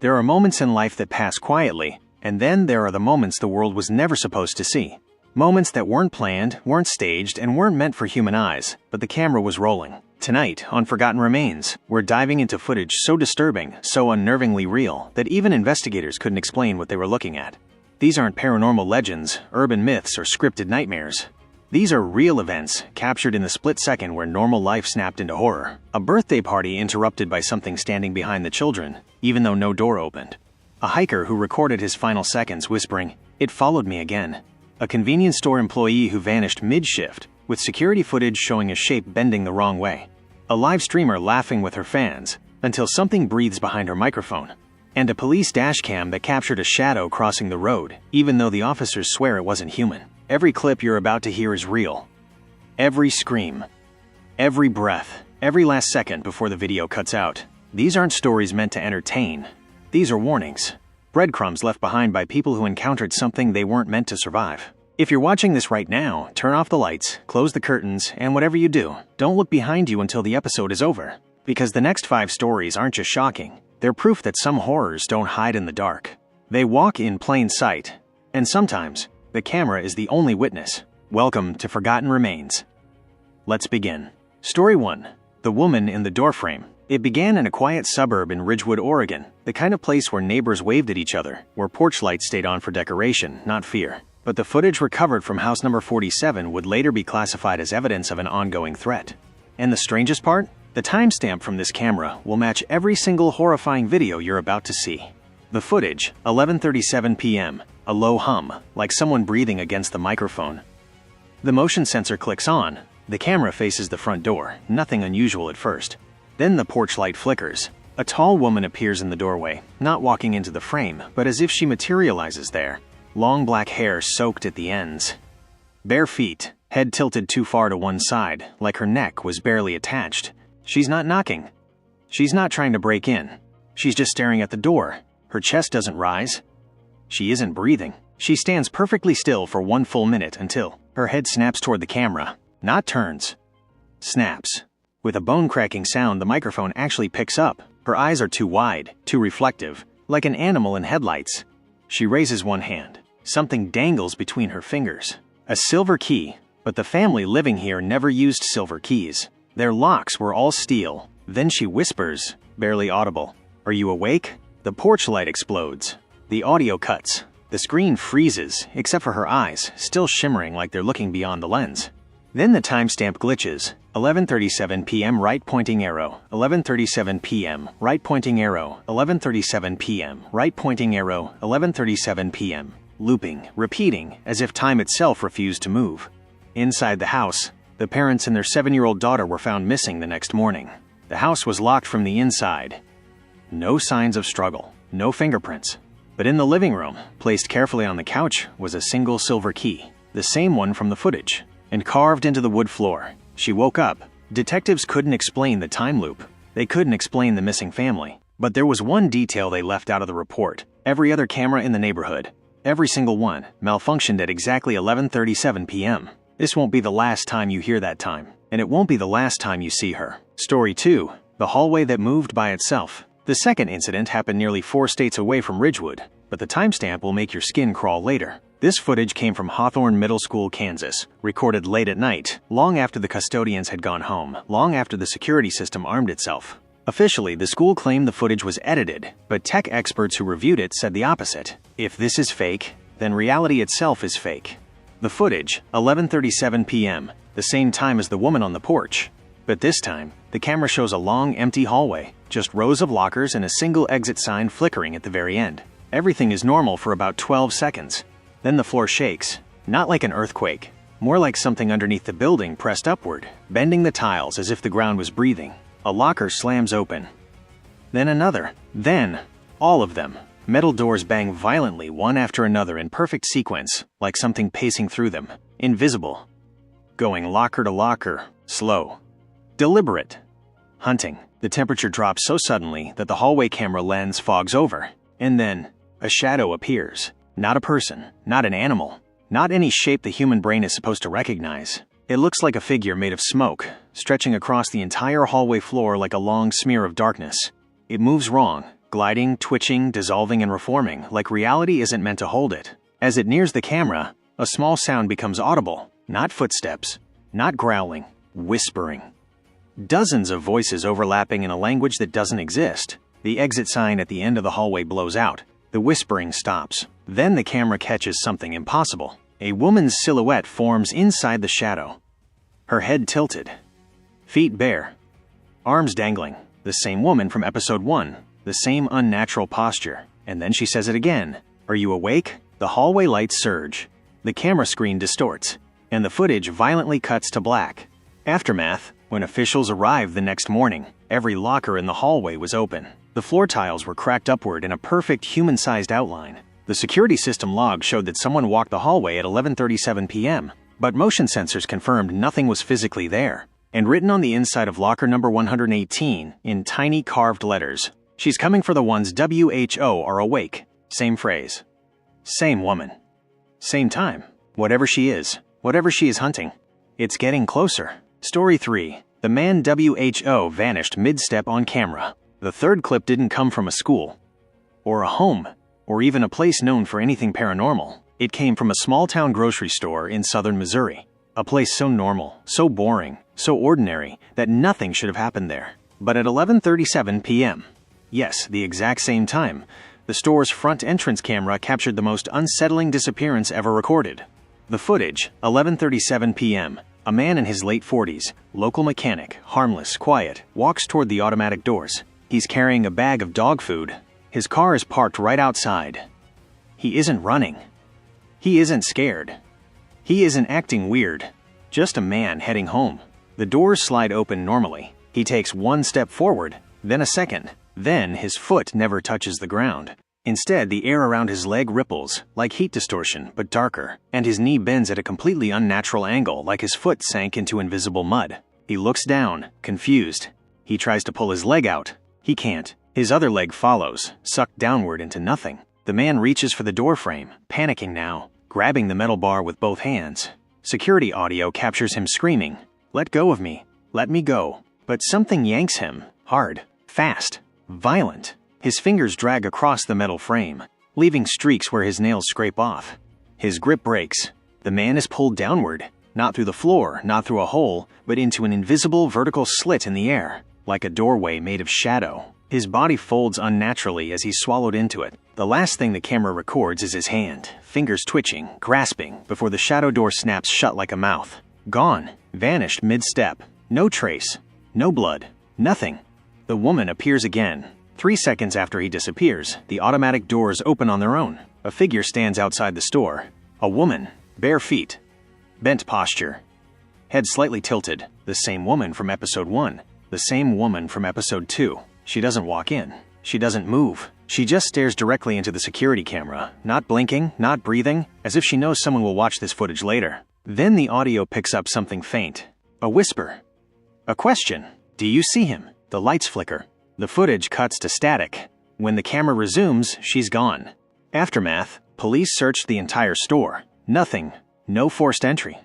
There are moments in life that pass quietly, and then there are the moments the world was never supposed to see. Moments that weren't planned, weren't staged, and weren't meant for human eyes, but the camera was rolling. Tonight, on Forgotten Remains, we're diving into footage so disturbing, so unnervingly real, that even investigators couldn't explain what they were looking at. These aren't paranormal legends, urban myths, or scripted nightmares. These are real events, captured in the split second where normal life snapped into horror. A birthday party interrupted by something standing behind the children, even though no door opened. A hiker who recorded his final seconds whispering, "It followed me again." A convenience store employee who vanished mid-shift, with security footage showing a shape bending the wrong way. A live streamer laughing with her fans, until something breathes behind her microphone. And a police dashcam that captured a shadow crossing the road, even though the officers swear it wasn't human. Every clip you're about to hear is real. Every scream. Every breath. Every last second before the video cuts out. These aren't stories meant to entertain. These are warnings. Breadcrumbs left behind by people who encountered something they weren't meant to survive. If you're watching this right now, turn off the lights, close the curtains, and whatever you do, don't look behind you until the episode is over. Because the next 5 stories aren't just shocking. They're proof that some horrors don't hide in the dark. They walk in plain sight. And sometimes, the camera is the only witness. Welcome to Forgotten Remains. Let's begin. Story 1. The Woman in the Doorframe. It began in a quiet suburb in Ridgewood, Oregon, the kind of place where neighbors waved at each other, where porch lights stayed on for decoration, not fear. But the footage recovered from house number 47 would later be classified as evidence of an ongoing threat. And the strangest part? The timestamp from this camera will match every single horrifying video you're about to see. The footage, 11:37 p.m., a low hum, like someone breathing against the microphone. The motion sensor clicks on. The camera faces the front door, nothing unusual at first. Then the porch light flickers. A tall woman appears in the doorway, not walking into the frame, but as if she materializes there. Long black hair soaked at the ends. Bare feet, head tilted too far to one side, like her neck was barely attached. She's not knocking. She's not trying to break in. She's just staring at the door. Her chest doesn't rise. She isn't breathing. She stands perfectly still for 1 full minute until her head snaps toward the camera. Not turns. Snaps. With a bone-cracking sound the microphone actually picks up. Her eyes are too wide, too reflective, like an animal in headlights. She raises one hand. Something dangles between her fingers. A silver key, but the family living here never used silver keys. Their locks were all steel. Then she whispers, barely audible, "Are you awake?" The porch light explodes. The audio cuts. The screen freezes, except for her eyes, still shimmering like they're looking beyond the lens. Then the timestamp glitches. 11:37 p.m. right pointing arrow, 11:37 p.m. right pointing arrow, 11:37 p.m. right pointing arrow, 11:37 p.m. Looping, repeating, as if time itself refused to move. Inside the house, the parents and their 7-year-old daughter were found missing the next morning. The house was locked from the inside. No signs of struggle, no fingerprints. But in the living room, placed carefully on the couch, was a single silver key, the same one from the footage, and carved into the wood floor. She woke up. Detectives couldn't explain the time loop. They couldn't explain the missing family. But there was one detail they left out of the report. Every other camera in the neighborhood, every single one, malfunctioned at exactly 11:37 p.m. This won't be the last time you hear that time, and it won't be the last time you see her. Story 2. The hallway that moved by itself. The second incident happened nearly 4 states away from Ridgewood, but the timestamp will make your skin crawl later. This footage came from Hawthorne Middle School, Kansas, recorded late at night, long after the custodians had gone home, long after the security system armed itself. Officially, the school claimed the footage was edited, but tech experts who reviewed it said the opposite. If this is fake, then reality itself is fake. The footage, 11:37 p.m., the same time as the woman on the porch. But this time, the camera shows a long, empty hallway, just rows of lockers and a single exit sign flickering at the very end. Everything is normal for about 12 seconds. Then the floor shakes, not like an earthquake, more like something underneath the building pressed upward, bending the tiles as if the ground was breathing. A locker slams open. Then another. Then, all of them. Metal doors bang violently one after another in perfect sequence, like something pacing through them. Invisible. Going locker to locker, slow. Deliberate. Hunting. The temperature drops so suddenly that the hallway camera lens fogs over. And then, a shadow appears. Not a person, not an animal, not any shape the human brain is supposed to recognize. It looks like a figure made of smoke, stretching across the entire hallway floor like a long smear of darkness. It moves wrong, gliding, twitching, dissolving, and reforming, like reality isn't meant to hold it. As it nears the camera, a small sound becomes audible. Not footsteps, not growling, whispering. Dozens of voices overlapping in a language that doesn't exist. The exit sign at the end of the hallway blows out. The whispering stops. Then the camera catches something impossible. A woman's silhouette forms inside the shadow. Her head tilted. Feet bare. Arms dangling. The same woman from episode 1. The same unnatural posture. And then she says it again. Are you awake? The hallway lights surge. The camera screen distorts. And the footage violently cuts to black. Aftermath. When officials arrived the next morning, every locker in the hallway was open. The floor tiles were cracked upward in a perfect human-sized outline. The security system log showed that someone walked the hallway at 11:37 p.m., but motion sensors confirmed nothing was physically there. And written on the inside of locker number 118, in tiny carved letters, "She's coming for the ones WHO are awake." Same phrase. Same woman. Same time. Whatever she is hunting. It's getting closer. Story 3. The man WHO vanished mid-step on camera. The third clip didn't come from a school, or a home, or even a place known for anything paranormal. It came from a small-town grocery store in southern Missouri. A place so normal, so boring, so ordinary, that nothing should have happened there. But at 11:37 p.m., yes, the exact same time, the store's front entrance camera captured the most unsettling disappearance ever recorded. The footage, 11:37 p.m., a man in his late 40s, local mechanic, harmless, quiet, walks toward the automatic doors. He's carrying a bag of dog food. His car is parked right outside. He isn't running. He isn't scared. He isn't acting weird. Just a man heading home. The doors slide open normally. He takes one step forward, then a second. Then his foot never touches the ground. Instead, the air around his leg ripples, like heat distortion, but darker, and his knee bends at a completely unnatural angle, like his foot sank into invisible mud. He looks down, confused. He tries to pull his leg out. He can't. His other leg follows, sucked downward into nothing. The man reaches for the door frame, panicking now, grabbing the metal bar with both hands. Security audio captures him screaming, "Let go of me. Let me go." But something yanks him, hard, fast, violent. His fingers drag across the metal frame, leaving streaks where his nails scrape off. His grip breaks. The man is pulled downward, not through the floor, not through a hole, but into an invisible vertical slit in the air, like a doorway made of shadow. His body folds unnaturally as he's swallowed into it. The last thing the camera records is his hand, fingers twitching, grasping, before the shadow door snaps shut like a mouth. Gone. Vanished mid-step. No trace. No blood. Nothing. The woman appears again. 3 seconds after he disappears, the automatic doors open on their own. A figure stands outside the store. A woman. Bare feet. Bent posture. Head slightly tilted. The same woman from episode 1. The same woman from episode 2. She doesn't walk in. She doesn't move. She just stares directly into the security camera, not blinking, not breathing, as if she knows someone will watch this footage later. Then the audio picks up something faint. A whisper. A question. Do you see him? The lights flicker. The footage cuts to static. When the camera resumes, she's gone. Aftermath. Police searched the entire store. Nothing. No forced entry.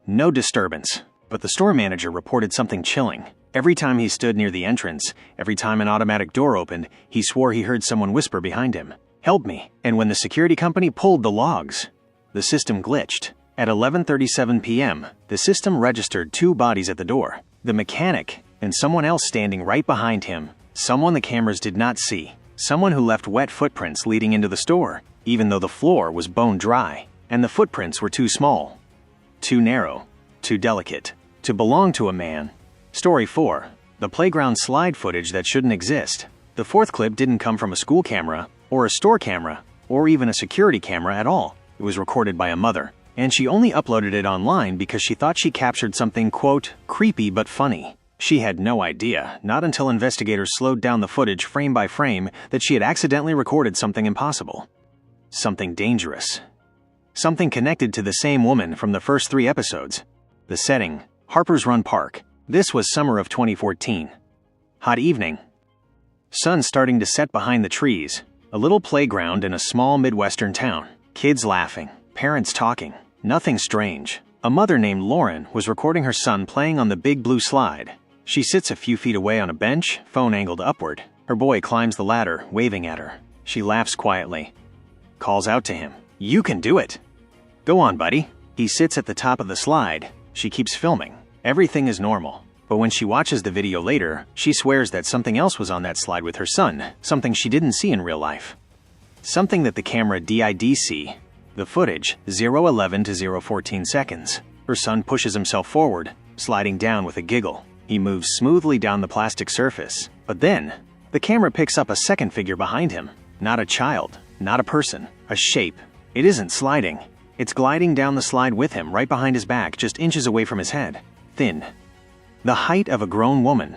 No disturbance. But the store manager reported something chilling. Every time he stood near the entrance, every time an automatic door opened, he swore he heard someone whisper behind him, "Help me." And when the security company pulled the logs, the system glitched. At 11:37 p.m., the system registered 2 bodies at the door. The mechanic and someone else standing right behind him. Someone the cameras did not see. Someone who left wet footprints leading into the store, even though the floor was bone dry. And the footprints were too small, too narrow, too delicate, to belong to a man. Story 4. The playground slide footage that shouldn't exist. The 4th clip didn't come from a school camera, or a store camera, or even a security camera at all. It was recorded by a mother, and she only uploaded it online because she thought she captured something, quote, creepy but funny. She had no idea, not until investigators slowed down the footage frame by frame, that she had accidentally recorded something impossible. Something dangerous. Something connected to the same woman from the first 3 episodes. The setting, Harper's Run Park. This was summer of 2014. Hot evening. Sun starting to set behind the trees. A little playground in a small Midwestern town. Kids laughing. Parents talking. Nothing strange. A mother named Lauren was recording her son playing on the big blue slide. She sits a few feet away on a bench, phone angled upward. Her boy climbs the ladder, waving at her. She laughs quietly. Calls out to him, "You can do it!" "Go on, buddy." He sits at the top of the slide. She keeps filming. Everything is normal. But when she watches the video later, she swears that something else was on that slide with her son, something she didn't see in real life. Something that the camera did see. The footage, 0:11 to 0:14 seconds. Her son pushes himself forward, sliding down with a giggle. He moves smoothly down the plastic surface. But then, the camera picks up a second figure behind him. Not a child, not a person, a shape. It isn't sliding. It's gliding down the slide with him, right behind his back, just inches away from his head. Thin. The height of a grown woman.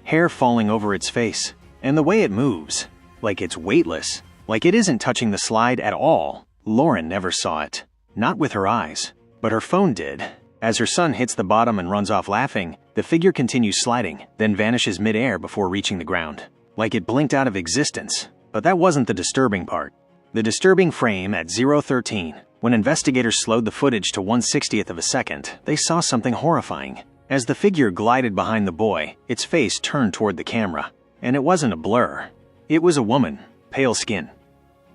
Hair falling over its face. And the way it moves. Like it's weightless. Like it isn't touching the slide at all. Lauren never saw it. Not with her eyes. But her phone did. As her son hits the bottom and runs off laughing, the figure continues sliding, then vanishes mid-air before reaching the ground. Like it blinked out of existence. But that wasn't the disturbing part. The disturbing frame at 0:13. When investigators slowed the footage to 1/60th of a second, they saw something horrifying. As the figure glided behind the boy, its face turned toward the camera. And it wasn't a blur. It was a woman, pale skin.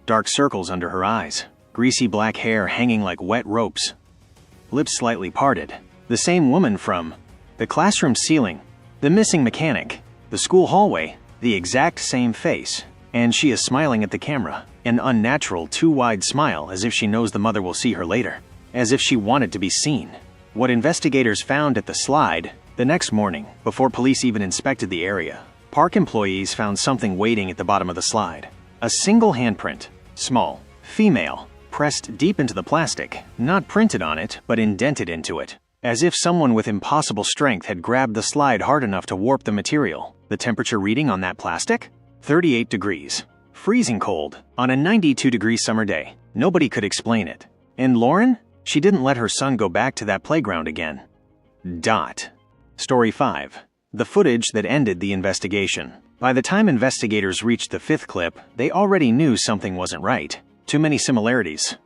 Dark circles under her eyes, greasy black hair hanging like wet ropes. Lips slightly parted. The same woman from the classroom ceiling, the missing mechanic, the school hallway, the exact same face. And she is smiling at the camera, an unnatural, too wide smile, as if she knows the mother will see her later, as if she wanted to be seen. What investigators found at the slide, the next morning, before police even inspected the area, park employees found something waiting at the bottom of the slide. A single handprint, small, female, pressed deep into the plastic, not printed on it, but indented into it, as if someone with impossible strength had grabbed the slide hard enough to warp the material. The temperature reading on that plastic? 38 degrees. Freezing cold, on a 92-degree summer day. Nobody could explain it. And Lauren? She didn't let her son go back to that playground again. Story 5. The footage that ended the investigation. By the time investigators reached the 5th clip, they already knew something wasn't right. Too many similarities.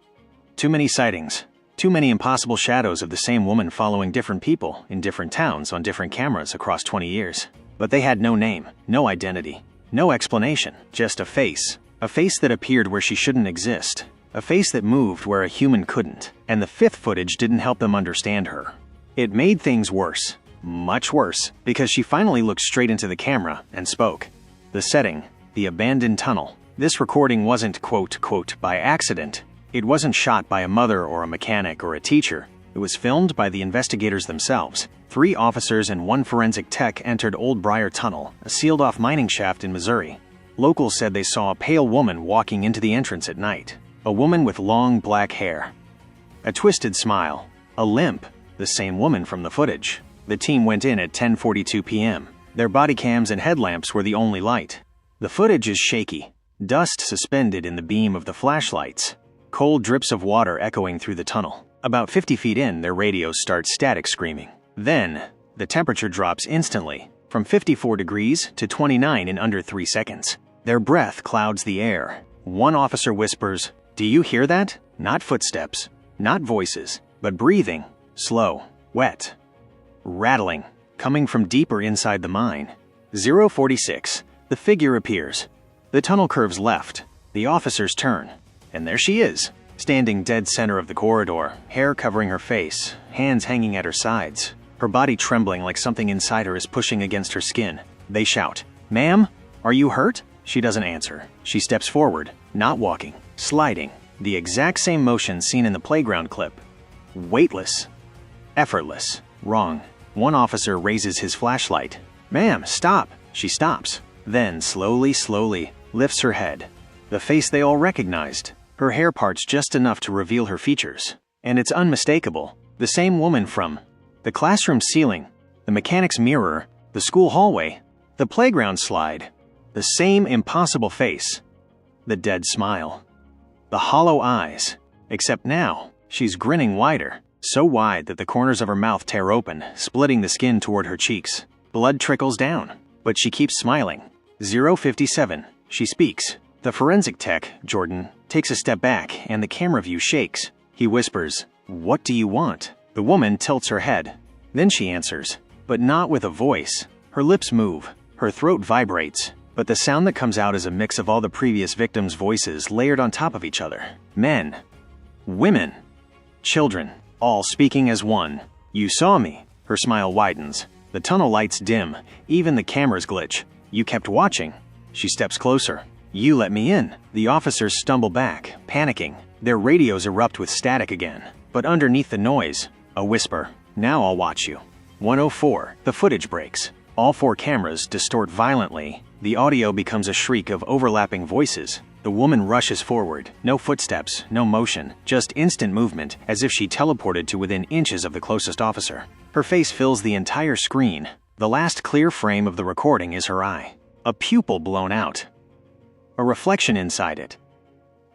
Too many sightings. Too many impossible shadows of the same woman following different people in different towns on different cameras across 20 years. But they had no name, no identity, no explanation, just a face. A face that appeared where she shouldn't exist. A face that moved where a human couldn't. And the 5th footage didn't help them understand her. It made things worse. Much worse, because she finally looked straight into the camera and spoke. The setting, the abandoned tunnel. This recording wasn't quote, by accident. It wasn't shot by a mother or a mechanic or a teacher. It was filmed by the investigators themselves. 3 officers and 1 forensic tech entered Old Briar Tunnel, a sealed-off mining shaft in Missouri. Locals said they saw a pale woman walking into the entrance at night. A woman with long black hair. A twisted smile. A limp. The same woman from the footage. The team went in at 10:42 p.m. Their body cams and headlamps were the only light. The footage is shaky. Dust suspended in the beam of the flashlights. Cold drips of water echoing through the tunnel. About 50 feet in, their radios start static screaming. Then, the temperature drops instantly, from 54 degrees to 29 in under 3 seconds. Their breath clouds the air. One officer whispers, "Do you hear that?" Not footsteps, not voices, but breathing, slow, wet, rattling, coming from deeper inside the mine. 0:46, the figure appears. The tunnel curves left. The officers turn. And there she is, standing dead center of the corridor, hair covering her face, hands hanging at her sides, her body trembling like something inside her is pushing against her skin. They shout, "Ma'am, are you hurt?" She doesn't answer. She steps forward, not walking, sliding, the exact same motion seen in the playground clip. Weightless. Effortless. Wrong. One officer raises his flashlight. "Ma'am, stop!" She stops. Then, slowly, lifts her head. The face they all recognized. Her hair parts just enough to reveal her features. And it's unmistakable. The same woman from the classroom ceiling, the mechanic's mirror, the school hallway, the playground slide. The same impossible face. The dead smile. The hollow eyes. Except now, she's grinning wider. So wide that the corners of her mouth tear open, splitting the skin toward her cheeks. Blood trickles down. But she keeps smiling. 0:57. She speaks. The forensic tech, Jordan, takes a step back and the camera view shakes. He whispers, "What do you want?" The woman tilts her head. Then she answers, but not with a voice. Her lips move. Her throat vibrates. But the sound that comes out is a mix of all the previous victims' voices layered on top of each other. Men, women, children, all speaking as one. "You saw me." Her smile widens. The tunnel lights dim. Even the cameras glitch. "You kept watching." She steps closer. "You let me in." The officers stumble back, panicking. Their radios erupt with static again. But underneath the noise, a whisper. "Now I'll watch you." 104. The footage breaks. All 4 cameras distort violently. The audio becomes a shriek of overlapping voices. The woman rushes forward. No footsteps, no motion, just instant movement, as if she teleported to within inches of the closest officer. Her face fills the entire screen. The last clear frame of the recording is her eye. A pupil blown out. A reflection inside it.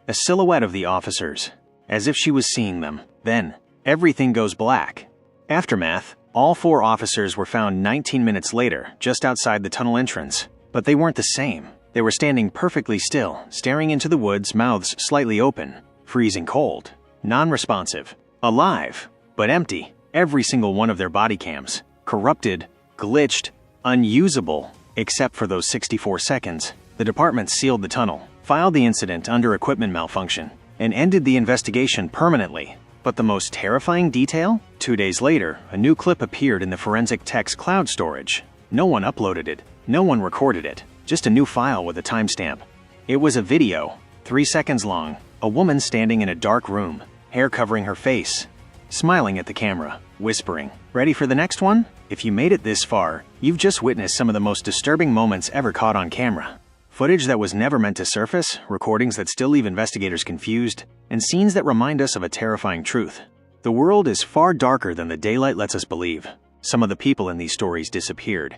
A silhouette of the officers, as if she was seeing them. Then, everything goes black. Aftermath. All 4 officers were found 19 minutes later, just outside the tunnel entrance. But they weren't the same. They were standing perfectly still, staring into the woods, mouths slightly open, freezing cold, non-responsive, alive, but empty. Every single one of their body cams, corrupted, glitched, unusable, except for those 64 seconds. The department sealed the tunnel, filed the incident under equipment malfunction, and ended the investigation permanently. But the most terrifying detail? 2 days later, a new clip appeared in the forensic tech's cloud storage. No one uploaded it. No one recorded it. Just a new file with a timestamp. It was a video, 3 seconds long. A woman standing in a dark room, hair covering her face, smiling at the camera, whispering, "Ready for the next one?" If you made it this far, you've just witnessed some of the most disturbing moments ever caught on camera. Footage that was never meant to surface, recordings that still leave investigators confused, and scenes that remind us of a terrifying truth. The world is far darker than the daylight lets us believe. Some of the people in these stories disappeared.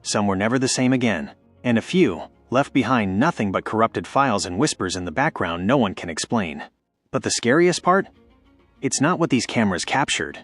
Some were never the same again, and a few left behind nothing but corrupted files and whispers in the background no one can explain. But the scariest part? It's not what these cameras captured.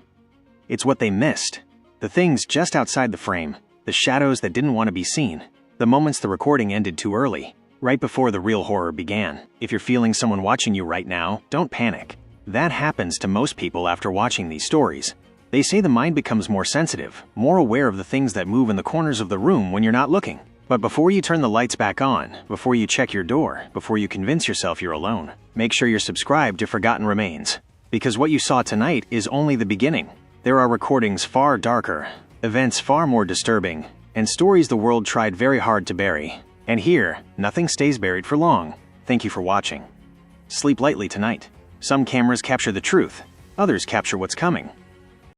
It's what they missed. The things just outside the frame, the shadows that didn't want to be seen, the moments the recording ended too early, right before the real horror began. If you're feeling someone watching you right now, don't panic. That happens to most people after watching these stories. They say the mind becomes more sensitive, more aware of the things that move in the corners of the room when you're not looking. But before you turn the lights back on, before you check your door, before you convince yourself you're alone, make sure you're subscribed to Forgotten Remains. Because what you saw tonight is only the beginning. There are recordings far darker, events far more disturbing, and stories the world tried very hard to bury. And here, nothing stays buried for long. Thank you for watching. Sleep lightly tonight. Some cameras capture the truth, others capture what's coming.